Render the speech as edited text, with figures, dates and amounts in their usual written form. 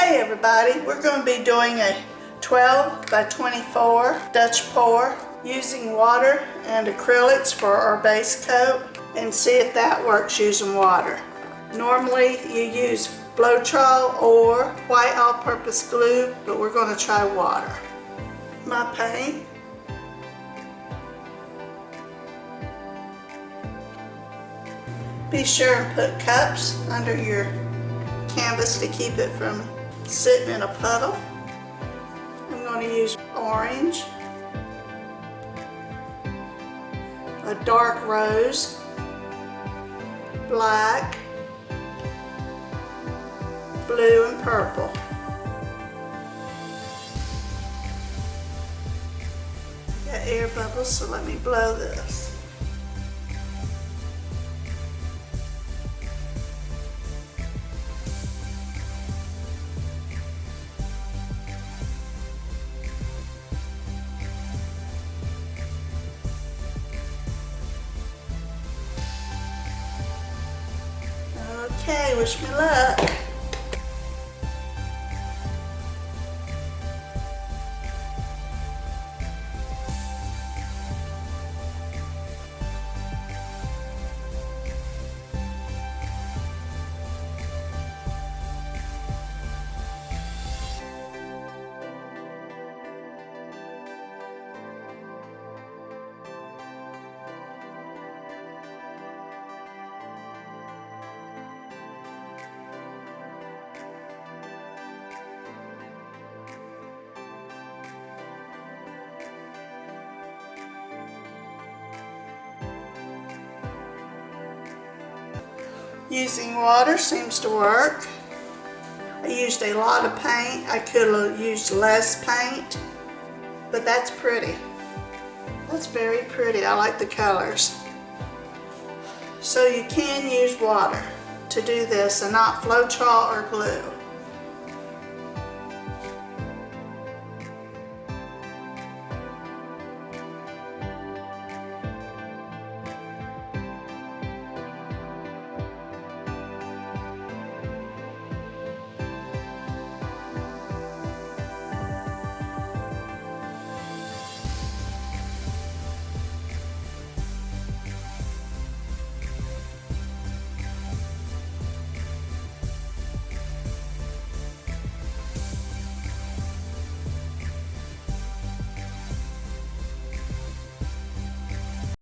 Hey everybody, we're going to be doing a 12 by 24 Dutch pour using water and acrylics for our base coat and see if that works using water. Normally you use Floetrol or white all-purpose glue, but we're going to try water. My paint. Be sure and put cups under your canvas to keep it from sitting in a puddle. I'm going to use orange, a dark rose, black, blue, and purple. Got air bubbles, so let me blow this. Okay, wish me luck. Using water seems to work. I used a lot of paint. I could have used less paint, but that's pretty. That's very pretty. I like the colors. So you can use water to do this and not Floetrol or glue.